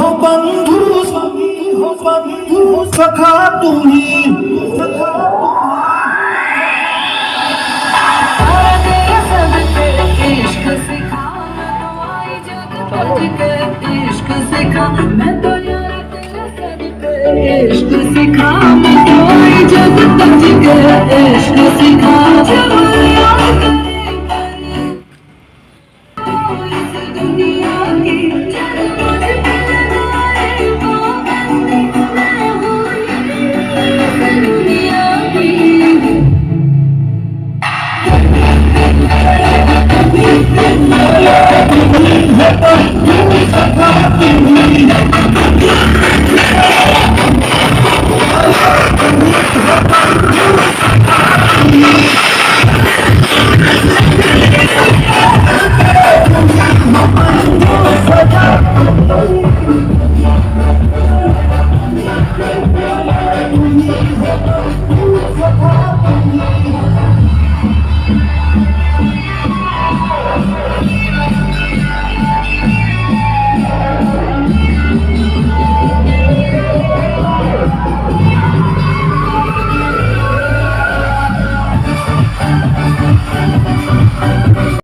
हो बंधु, हो बंधु, सखा तुम्ही, सखा इश्क सिखा आई जग तुझ के इश्क सिखा मैं तो यार तेरे सर पे इश्क सिखा मैं तो आई जग तुझ के इश्क सिखा जब याद करे इस दुनिया की जब मुझ पे लगाए पाबंदी मैं हूँ इस दुनिया की